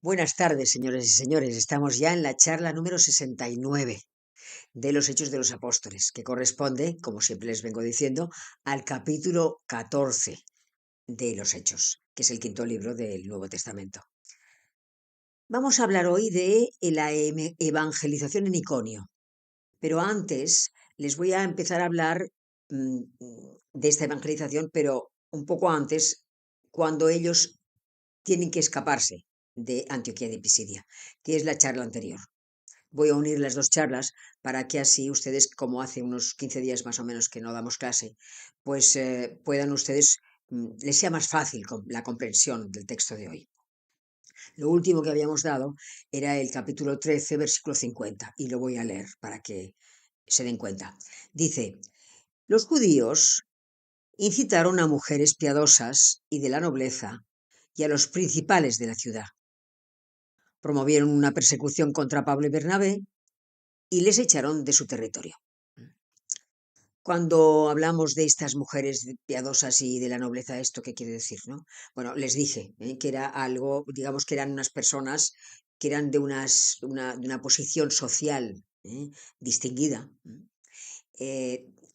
Buenas tardes, señores y señores. Estamos ya en la charla número 69 de los Hechos de los Apóstoles, que corresponde, como siempre les vengo diciendo, al capítulo 14 de los Hechos, que es el quinto libro del Nuevo Testamento. Vamos a hablar hoy de la evangelización en Iconio, pero antes les voy a empezar a hablar de esta evangelización, pero un poco antes, cuando ellos tienen que escaparse de Antioquía de Pisidia, que es la charla anterior. Voy a unir las dos charlas para que así ustedes, como hace unos 15 días más o menos que no damos clase, pues puedan ustedes, les sea más fácil la comprensión del texto de hoy. Lo último que habíamos dado era el capítulo 13, versículo 50, y lo voy a leer para que se den cuenta. Dice, los judíos incitaron a mujeres piadosas y de la nobleza y a los principales de la ciudad. Promovieron una persecución contra Pablo y Bernabé y les echaron de su territorio. Cuando hablamos de estas mujeres piadosas y de la nobleza, ¿esto qué quiere decir, no? Bueno, les dije que era algo, digamos que eran unas personas que eran de una posición social distinguida,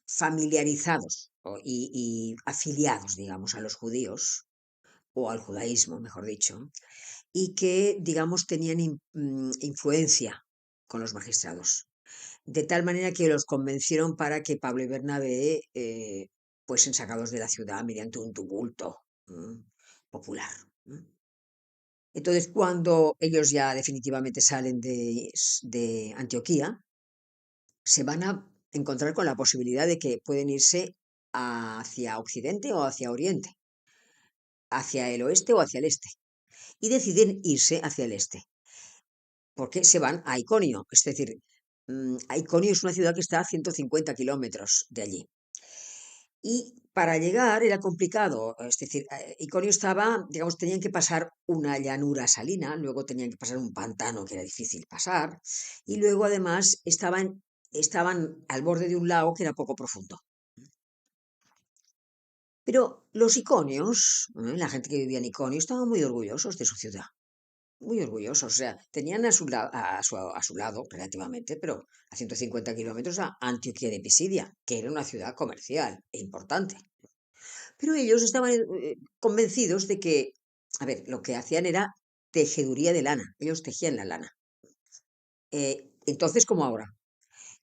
familiarizados y afiliados, digamos, a los judíos o al judaísmo, mejor dicho, y que, digamos, tenían influencia con los magistrados. De tal manera que los convencieron para que Pablo y Bernabé fuesen sacados de la ciudad mediante un tumulto popular. Entonces, cuando ellos ya definitivamente salen de Antioquía, se van a encontrar con la posibilidad de que pueden irse hacia Occidente o hacia Oriente, hacia el oeste o hacia el este, y deciden irse hacia el este, porque se van a Iconio, es decir, Iconio es una ciudad que está a 150 kilómetros de allí. Y para llegar era complicado, es decir, Iconio estaba, digamos, tenían que pasar una llanura salina, luego tenían que pasar un pantano que era difícil pasar, y luego además estaban al borde de un lago que era poco profundo. Pero los iconios, la gente que vivía en Iconio, estaban muy orgullosos de su ciudad, muy orgullosos. O sea, tenían a su lado, relativamente, pero a 150 kilómetros, a Antioquía de Pisidia, que era una ciudad comercial e importante. Pero ellos estaban convencidos de que, a ver, lo que hacían era tejeduría de lana, ellos tejían la lana. Entonces, como ahora.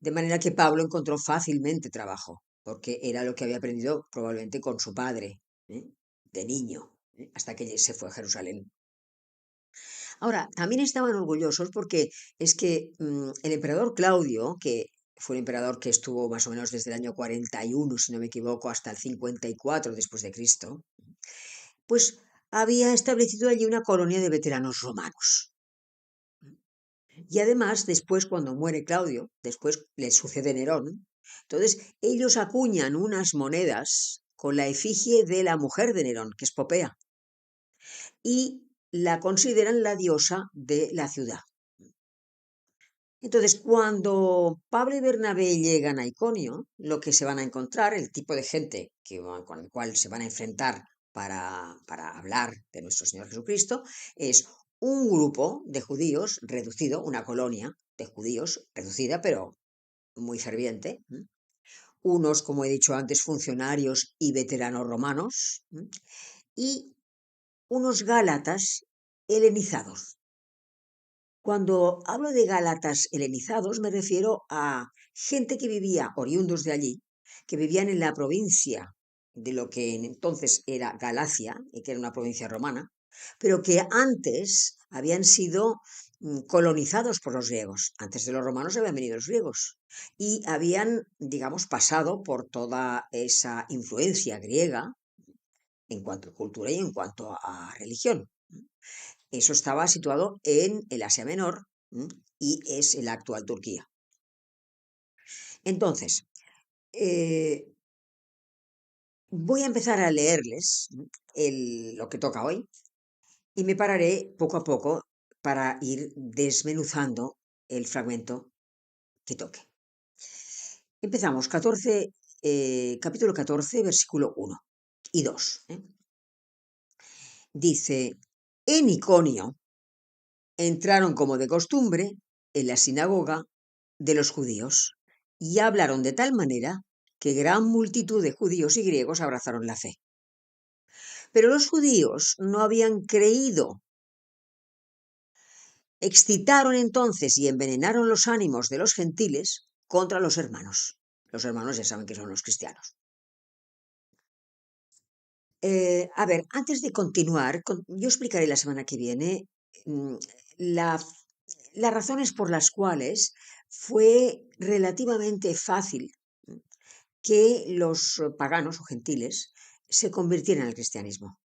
De manera que Pablo encontró fácilmente trabajo, porque era lo que había aprendido probablemente con su padre, de niño, hasta que se fue a Jerusalén. Ahora, también estaban orgullosos porque es que el emperador Claudio, que fue un emperador que estuvo más o menos desde el año 41, si no me equivoco, hasta el 54 después de Cristo, pues había establecido allí una colonia de veteranos romanos. Y además, después, cuando muere Claudio, después le sucede Nerón, entonces ellos acuñan unas monedas con la efigie de la mujer de Nerón, que es Popea, y la consideran la diosa de la ciudad. Entonces, cuando Pablo y Bernabé llegan a Iconio, lo que se van a encontrar, el tipo de gente con el cual se van a enfrentar para hablar de nuestro Señor Jesucristo, es un grupo de judíos reducido, una colonia de judíos reducida, pero muy ferviente, unos, como he dicho antes, funcionarios y veteranos romanos, y unos gálatas helenizados. Cuando hablo de gálatas helenizados me refiero a gente que vivía, oriundos de allí, que vivían en la provincia de lo que entonces era Galacia, y que era una provincia romana, pero que antes habían sido colonizados por los griegos. Antes de los romanos habían venido los griegos y habían, digamos, pasado por toda esa influencia griega en cuanto a cultura y en cuanto a religión. Eso estaba situado en el Asia Menor y es la actual Turquía. Entonces, voy a empezar a leerles lo que toca hoy y me pararé poco a poco para ir desmenuzando el fragmento que toque. Empezamos, capítulo 14, versículo 1 y 2. Dice, en Iconio entraron como de costumbre en la sinagoga de los judíos y hablaron de tal manera que gran multitud de judíos y griegos abrazaron la fe. Pero los judíos no habían creído. Excitaron entonces y envenenaron los ánimos de los gentiles contra los hermanos. Los hermanos ya saben que son los cristianos. A ver, antes de continuar, yo explicaré la semana que viene mm, la- las razones por las cuales fue relativamente fácil que los paganos o gentiles se convirtieran al cristianismo.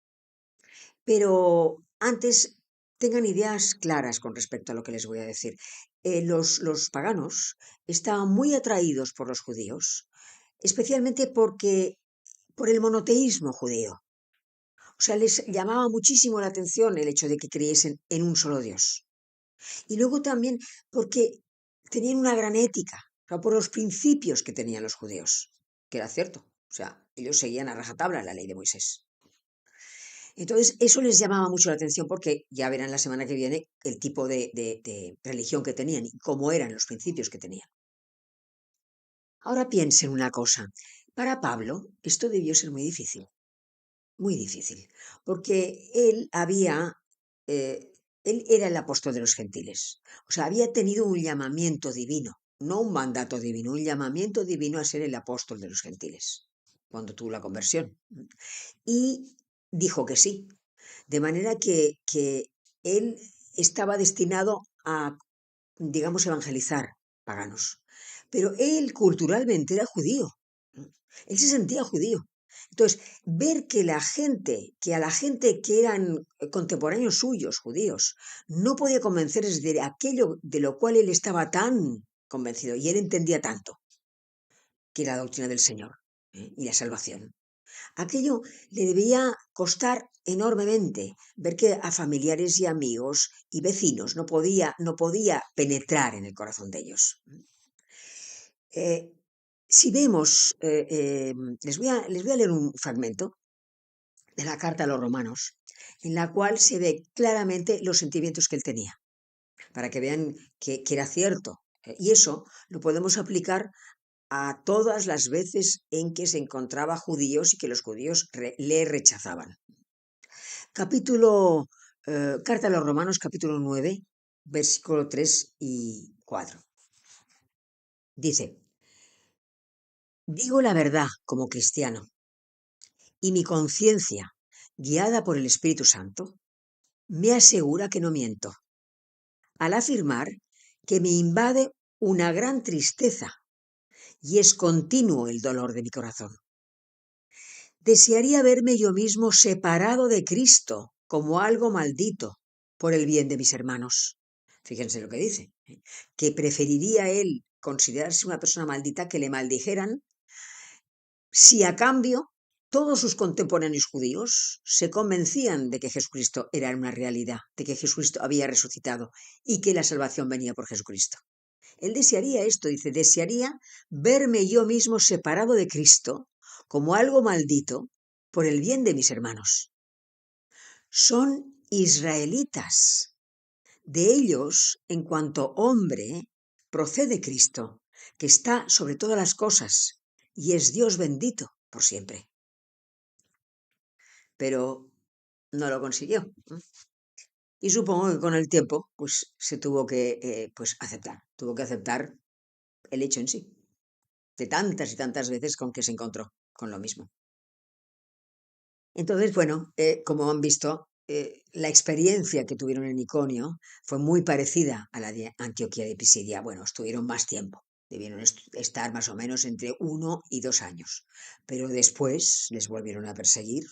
Pero antes tengan ideas claras con respecto a lo que les voy a decir. Los paganos estaban muy atraídos por los judíos, especialmente por el monoteísmo judío. O sea, les llamaba muchísimo la atención el hecho de que creyesen en un solo Dios. Y luego también porque tenían una gran ética, o sea, por los principios que tenían los judíos, que era cierto. O sea, ellos seguían a rajatabla la ley de Moisés. Entonces, eso les llamaba mucho la atención porque ya verán la semana que viene el tipo de religión que tenían y cómo eran los principios que tenían. Ahora piensen una cosa. Para Pablo, esto debió ser muy difícil, porque eh, él era el apóstol de los gentiles. O sea, había tenido un llamamiento divino, no un mandato divino, un llamamiento divino a ser el apóstol de los gentiles, cuando tuvo la conversión. Y dijo que sí, de manera que él estaba destinado a, digamos, evangelizar paganos. Pero él culturalmente era judío. Él se sentía judío. Entonces, ver que a la gente que eran contemporáneos suyos, judíos, no podía convencerles de aquello de lo cual él estaba tan convencido y él entendía tanto, que era la doctrina del Señor, y la salvación. Aquello le debía costar enormemente ver que a familiares y amigos y vecinos no podía penetrar en el corazón de ellos. Eh, si vemos, les voy a leer un fragmento de la carta a los romanos, en la cual se ve claramente los sentimientos que él tenía, para que vean que era cierto. Y eso lo podemos aplicar a todas las veces en que se encontraba judíos y que los judíos le rechazaban. Carta a los Romanos, capítulo 9, versículo 3 y 4. Dice, digo la verdad como cristiano, y mi conciencia, guiada por el Espíritu Santo, me asegura que no miento, al afirmar que me invade una gran tristeza y es continuo el dolor de mi corazón. Desearía verme yo mismo separado de Cristo como algo maldito por el bien de mis hermanos. Fíjense lo que dice, que preferiría él considerarse una persona maldita que le maldijeran si a cambio todos sus contemporáneos judíos se convencían de que Jesucristo era una realidad, de que Jesucristo había resucitado y que la salvación venía por Jesucristo. Él desearía esto, dice, desearía verme yo mismo separado de Cristo como algo maldito por el bien de mis hermanos. Son israelitas. De ellos, en cuanto hombre, procede Cristo, que está sobre todas las cosas y es Dios bendito por siempre. Pero no lo consiguió. Y supongo que con el tiempo pues, se tuvo que tuvo que aceptar el hecho en sí, de tantas y tantas veces con que se encontró con lo mismo. Entonces, bueno, como han visto, la experiencia que tuvieron en Iconio fue muy parecida a la de Antioquía de Pisidia. Bueno, estuvieron más tiempo, debieron estar más o menos entre 1 y 2 años, pero después les volvieron a perseguir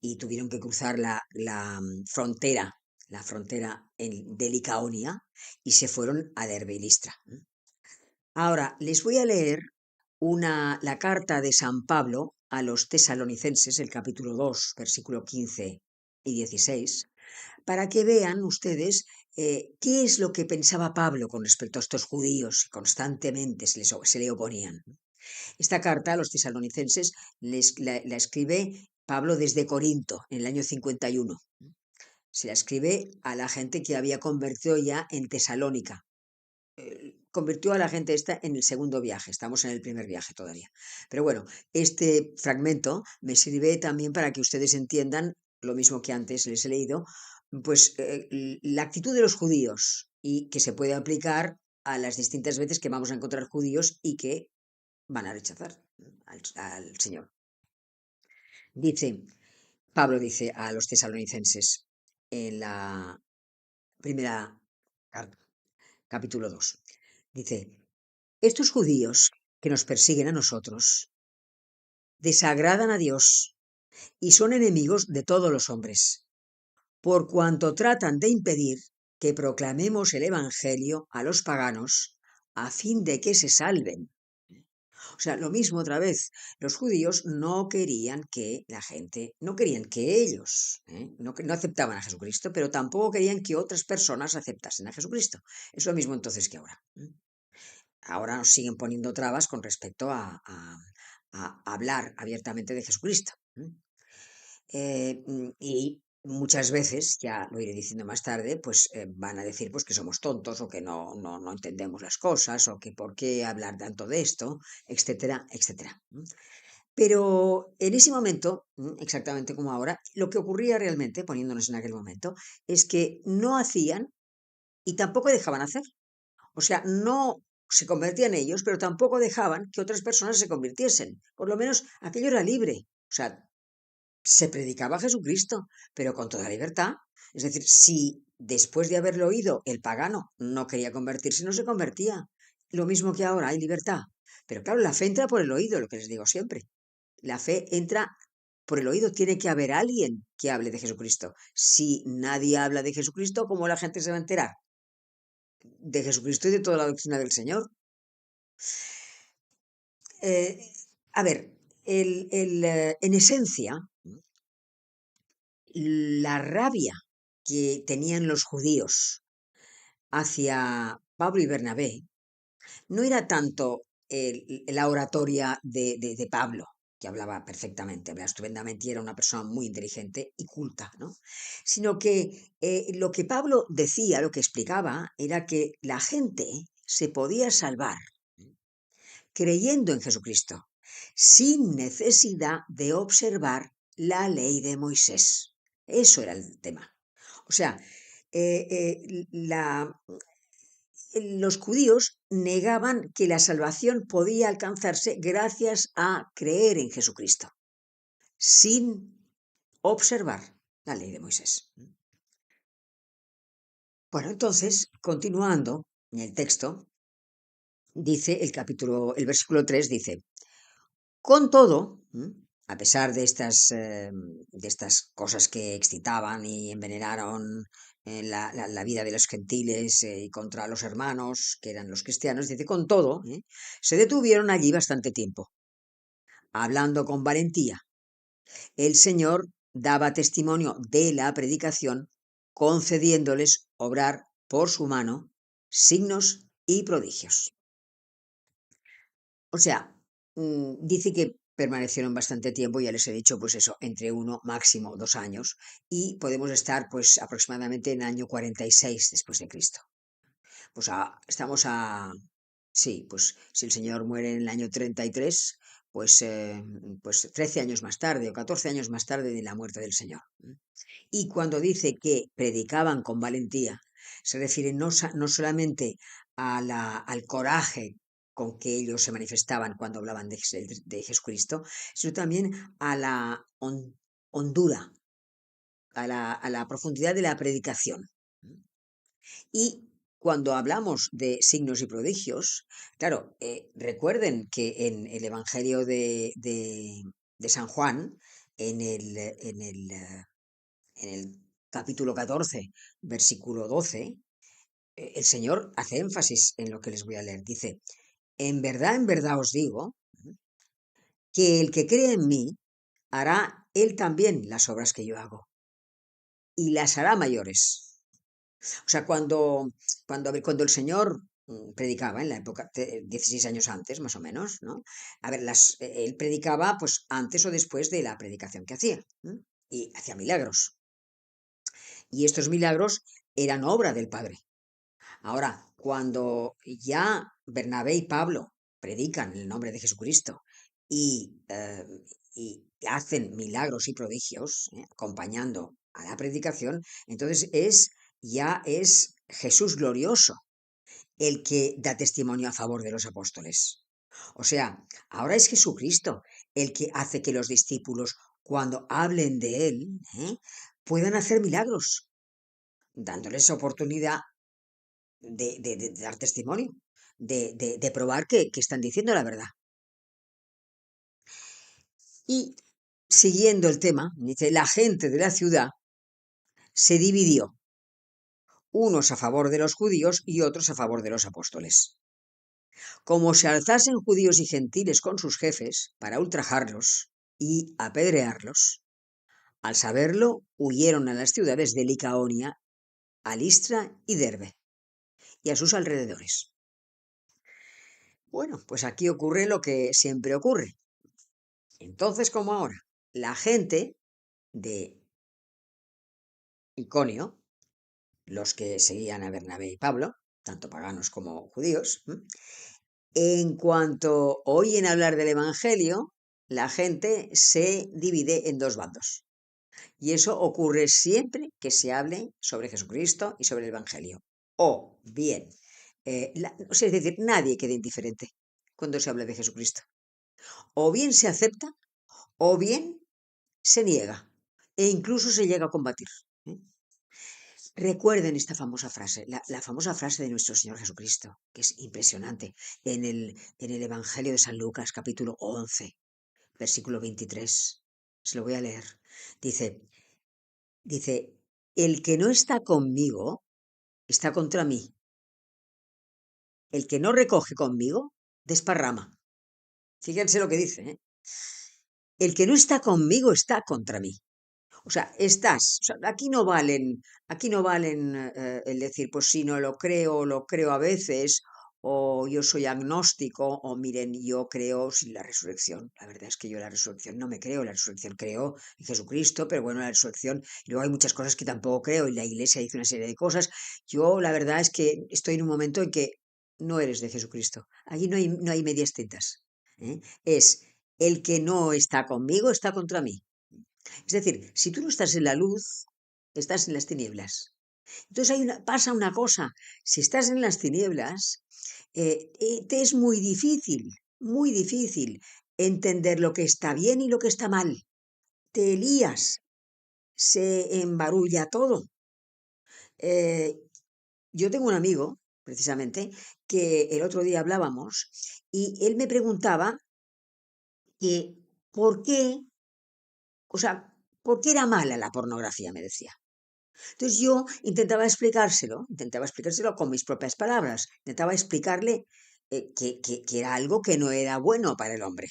y tuvieron que cruzar la frontera de Licaonia y se fueron a Derbe y Listra. Ahora, les voy a leer la carta de San Pablo a los tesalonicenses, el capítulo 2, versículo 15 y 16, para que vean ustedes qué es lo que pensaba Pablo con respecto a estos judíos que constantemente se le oponían. Esta carta a los tesalonicenses la escribe Pablo desde Corinto, en el año 51. Se la escribe a la gente que había convertido ya en Tesalónica. Convirtió a la gente esta en el segundo viaje, estamos en el primer viaje todavía. Pero bueno, este fragmento me sirve también para que ustedes entiendan lo mismo que antes les he leído, pues la actitud de los judíos y que se puede aplicar a las distintas veces que vamos a encontrar judíos y que van a rechazar al Señor. Pablo dice a los tesalonicenses en la primera carta, capítulo 2, dice, estos judíos que nos persiguen a nosotros desagradan a Dios y son enemigos de todos los hombres, por cuanto tratan de impedir que proclamemos el Evangelio a los paganos a fin de que se salven. O sea, lo mismo otra vez, los judíos no querían que la gente, no querían que ellos, no aceptaban a Jesucristo, pero tampoco querían que otras personas aceptasen a Jesucristo. Es lo mismo entonces que ahora. Ahora nos siguen poniendo trabas con respecto a hablar abiertamente de Jesucristo. Y muchas veces, ya lo iré diciendo más tarde, pues van a decir pues, que somos tontos o que no entendemos las cosas o que por qué hablar tanto de esto, etcétera, etcétera. Pero en ese momento, exactamente como ahora, lo que ocurría realmente, poniéndonos en aquel momento, es que no hacían y tampoco dejaban hacer. O sea, no se convertían ellos, pero tampoco dejaban que otras personas se convirtiesen. Por lo menos aquello era libre. O sea, se predicaba a Jesucristo, pero con toda libertad. Es decir, si después de haberlo oído el pagano no quería convertirse, no se convertía. Lo mismo que ahora, hay libertad. Pero claro, la fe entra por el oído, lo que les digo siempre. La fe entra por el oído. Tiene que haber alguien que hable de Jesucristo. Si nadie habla de Jesucristo, ¿cómo la gente se va a enterar? De Jesucristo y de toda la doctrina del Señor. A ver, en esencia, la rabia que tenían los judíos hacia Pablo y Bernabé no era tanto la oratoria de Pablo, que hablaba perfectamente, hablaba estupendamente y era una persona muy inteligente y culta, ¿no? Sino que lo que Pablo decía, lo que explicaba, era que la gente se podía salvar creyendo en Jesucristo, sin necesidad de observar la ley de Moisés. Eso era el tema. O sea, eh, eh, la, los judíos negaban que la salvación podía alcanzarse gracias a creer en Jesucristo, sin observar la ley de Moisés. Bueno, entonces, continuando en el texto, dice el versículo 3 dice, con todo, a pesar de estas cosas que excitaban y envenenaron la vida de los gentiles y contra los hermanos, que eran los cristianos, dice, con todo, se detuvieron allí bastante tiempo, hablando con valentía. El Señor daba testimonio de la predicación, concediéndoles obrar por su mano signos y prodigios. O sea, dice que permanecieron bastante tiempo, ya les he dicho, pues eso, entre 1, máximo 2 años, y podemos estar pues aproximadamente en el año 46 después de Cristo. Pues estamos sí, pues si el Señor muere en el año 33, pues 13 años más tarde o 14 años más tarde de la muerte del Señor. Y cuando dice que predicaban con valentía, se refiere no solamente al coraje con que ellos se manifestaban cuando hablaban de Jesucristo, sino también a la hondura, a la profundidad de la predicación. Y cuando hablamos de signos y prodigios, claro, recuerden que en el Evangelio de San Juan, en el capítulo 14, versículo 12, el Señor hace énfasis en lo que les voy a leer. Dice, en verdad os digo, que el que cree en mí hará él también las obras que yo hago y las hará mayores. O sea, cuando el Señor predicaba en la época, 16 años antes, más o menos, ¿no? A ver, él predicaba pues antes o después de la predicación que hacía, y hacía milagros. Y estos milagros eran obra del Padre. Ahora, cuando ya Bernabé y Pablo predican el nombre de Jesucristo y, y hacen milagros y prodigios, acompañando a la predicación, entonces ya es Jesús glorioso el que da testimonio a favor de los apóstoles. O sea, ahora es Jesucristo el que hace que los discípulos, cuando hablen de Él, puedan hacer milagros, dándoles oportunidad de dar testimonio, de probar que están diciendo la verdad. Y siguiendo el tema, dice, la gente de la ciudad se dividió, unos a favor de los judíos y otros a favor de los apóstoles. Como se alzasen judíos y gentiles con sus jefes para ultrajarlos y apedrearlos, al saberlo, huyeron a las ciudades de Licaonia, a Listra y Derbe, y a sus alrededores. Bueno, pues aquí ocurre lo que siempre ocurre. Entonces, como ahora, la gente de Iconio, los que seguían a Bernabé y Pablo, tanto paganos como judíos, en cuanto oyen hablar del Evangelio, la gente se divide en dos bandos. Y eso ocurre siempre que se hable sobre Jesucristo y sobre el Evangelio. O bien, es decir, nadie queda indiferente cuando se habla de Jesucristo. O bien se acepta, o bien se niega, e incluso se llega a combatir. Recuerden esta famosa frase, la famosa frase de nuestro Señor Jesucristo, que es impresionante, en el Evangelio de San Lucas, capítulo 11, versículo 23. Se lo voy a leer. Dice, el que no está conmigo, está contra mí. El que no recoge conmigo, desparrama. Fíjense lo que dice, ¿eh? El que no está conmigo, está contra mí. O sea, aquí no valen el decir, pues si no lo creo a veces, o yo soy agnóstico, o miren, yo creo sin la resurrección. La verdad es que yo la resurrección no me creo, la resurrección creo en Jesucristo, pero bueno, la resurrección, y luego hay muchas cosas que tampoco creo, y la iglesia dice una serie de cosas. Yo la verdad es que estoy en un momento en que no eres de Jesucristo. Allí no hay medias tintas. Es el que no está conmigo, está contra mí. Es decir, si tú no estás en la luz, estás en las tinieblas. Entonces pasa una cosa, si estás en las tinieblas, te es muy difícil entender lo que está bien y lo que está mal. Te lías, se embarulla todo. Yo tengo un amigo, precisamente, que el otro día hablábamos y él me preguntaba que por qué, o sea, por qué era mala la pornografía, me decía. Entonces yo intentaba explicárselo con mis propias palabras, intentaba explicarle que era algo que no era bueno para el hombre.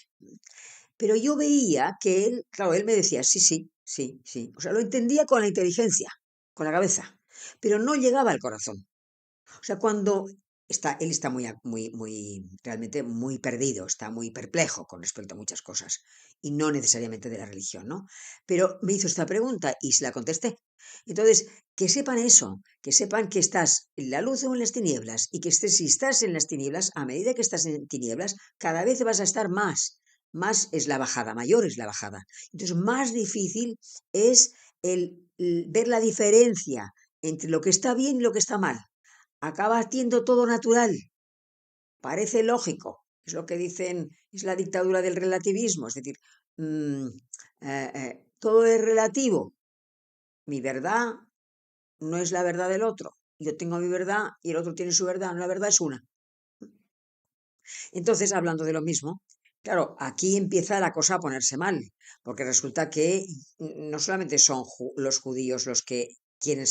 Pero yo veía que él, claro, él me decía, sí, sí, sí, sí. O sea, lo entendía con la inteligencia, con la cabeza, pero no llegaba al corazón. O sea, él está realmente muy perdido, está muy perplejo con respecto a muchas cosas, y no necesariamente de la religión, ¿no? Pero me hizo esta pregunta y se la contesté. Entonces, que sepan eso, que sepan que estás en la luz o en las tinieblas, y que si estás en las tinieblas, a medida que estás en tinieblas, cada vez vas a estar más es la bajada, mayor es la bajada. Entonces, más difícil es el ver la diferencia entre lo que está bien y lo que está mal. Acaba haciendo todo natural, parece lógico, es lo que dicen, es la dictadura del relativismo, es decir, todo es relativo, mi verdad no es la verdad del otro, yo tengo mi verdad y el otro tiene su verdad, la verdad es una. Entonces, hablando de lo mismo, claro, aquí empieza la cosa a ponerse mal, porque resulta que no solamente son los judíos los que quieren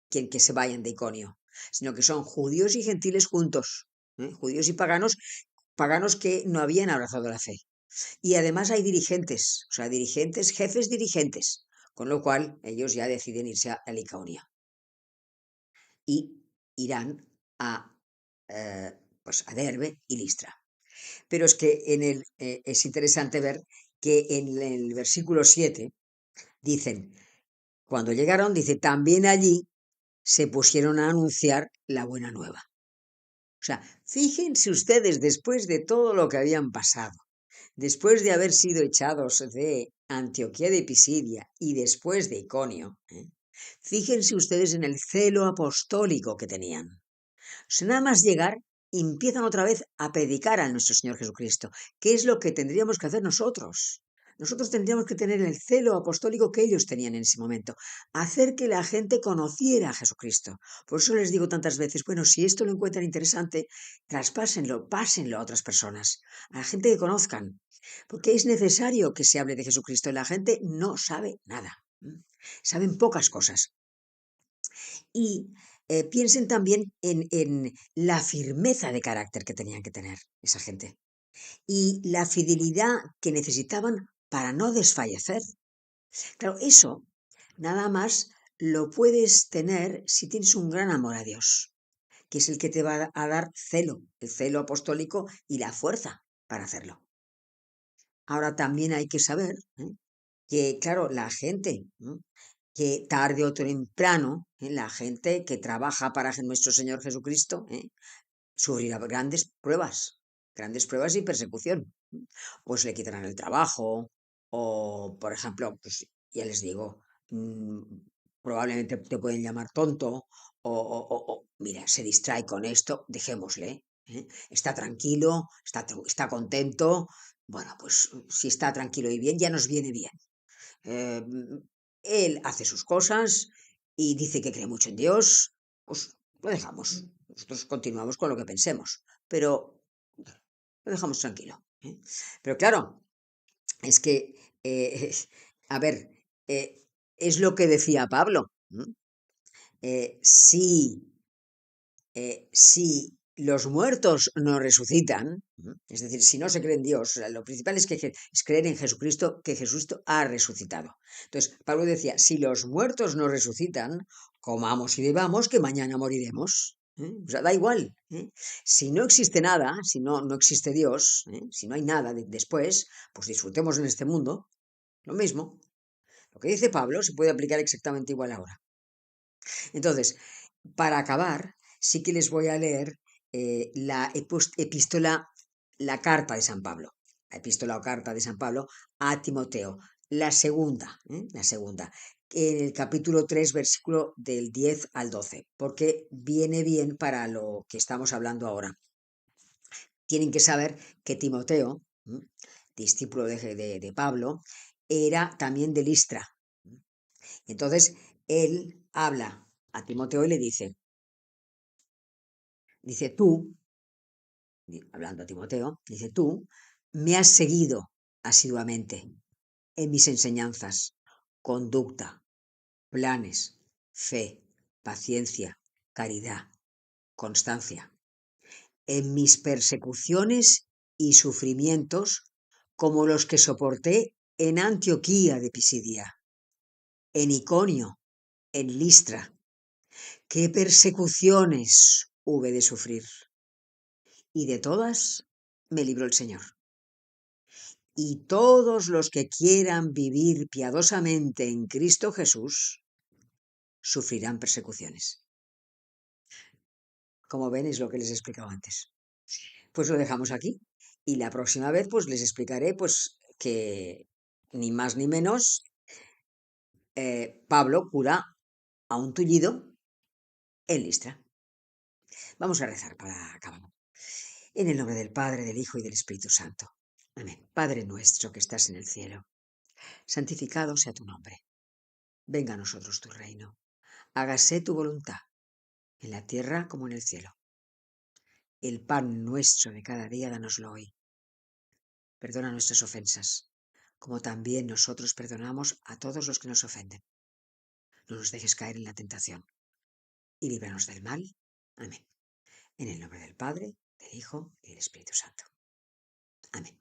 quieren que se vayan de Iconio, sino que son judíos y gentiles juntos, judíos y paganos, paganos que no habían abrazado la fe. Y además hay dirigentes, o sea, dirigentes, jefes dirigentes, con lo cual ellos ya deciden irse a Licaonia y irán a, pues a Derbe y Listra. Pero es que es interesante ver que en el versículo 7 dicen, Cuando llegaron, dice, también allí se pusieron a anunciar la buena nueva. O sea, fíjense ustedes después de todo lo que habían pasado, después de haber sido echados de Antioquía de Pisidia y después de Iconio, fíjense ustedes en el celo apostólico que tenían. O sea, nada más llegar, empiezan otra vez a predicar a nuestro Señor Jesucristo, que es lo que tendríamos que hacer nosotros. Nosotros tendríamos que tener el celo apostólico que ellos tenían en ese momento, hacer que la gente conociera a Jesucristo. Por eso les digo tantas veces, bueno, si esto lo encuentran interesante, traspásenlo, pásenlo a otras personas, a la gente que conozcan, porque es necesario que se hable de Jesucristo. La gente no sabe nada, saben pocas cosas. Y piensen también en la firmeza de carácter que tenían que tener esa gente y la fidelidad que necesitaban para no desfallecer. Claro, eso nada más lo puedes tener si tienes un gran amor a Dios, que es el que te va a dar celo, el celo apostólico y la fuerza para hacerlo. Ahora también hay que saber que, claro, la gente, ¿no?, que tarde o temprano, la gente que trabaja para nuestro Señor Jesucristo, sufrirá grandes pruebas y persecución. Pues le quitarán el trabajo, o, por ejemplo, pues ya les digo, probablemente te pueden llamar tonto, mira, se distrae con esto, dejémosle. Está tranquilo, está contento. Bueno, pues si está tranquilo y bien, ya nos viene bien. Eh, Él hace sus cosas y dice que cree mucho en Dios, pues lo dejamos. Nosotros continuamos con lo que pensemos, pero lo dejamos tranquilo. Pero claro, es que, a ver, es lo que decía Pablo. Si los muertos no resucitan, es decir, si no se cree en Dios, o sea, lo principal es, es creer en Jesucristo, que Jesucristo ha resucitado. Entonces, Pablo decía, si los muertos no resucitan, comamos y bebamos, que mañana moriremos. O sea, da igual. Si no existe nada, si no existe Dios, si no hay nada después, pues disfrutemos en este mundo. Lo mismo. Lo que dice Pablo se puede aplicar exactamente igual ahora. Entonces, para acabar, sí que les voy a leer la epístola, la carta de San Pablo, la epístola o carta de San Pablo a Timoteo, la segunda, en el capítulo 3, versículo del 10 al 12, porque viene bien para lo que estamos hablando ahora. Tienen que saber que Timoteo, discípulo de Pablo, era también de Listra. Entonces, él habla a Timoteo y le dice, tú, hablando a Timoteo, dice, tú me has seguido asiduamente en mis enseñanzas, conducta, planes, fe, paciencia, caridad, constancia, en mis persecuciones y sufrimientos como los que soporté en Antioquía de Pisidia, en Iconio, en Listra. ¿Qué persecuciones hube de sufrir? Y de todas me libró el Señor. Y todos los que quieran vivir piadosamente en Cristo Jesús sufrirán persecuciones. Como ven, es lo que les he explicado antes. Pues lo dejamos aquí. Y la próxima vez pues les explicaré pues que ni más ni menos Pablo cura a un tullido en Listra. Vamos a rezar para acabar. En el nombre del Padre, del Hijo y del Espíritu Santo. Amén. Padre nuestro que estás en el cielo, santificado sea tu nombre. Venga a nosotros tu reino. Hágase tu voluntad, en la tierra como en el cielo. El pan nuestro de cada día, danoslo hoy. Perdona nuestras ofensas, como también nosotros perdonamos a todos los que nos ofenden. No nos dejes caer en la tentación, y líbranos del mal. Amén. En el nombre del Padre, del Hijo y del Espíritu Santo. Amén.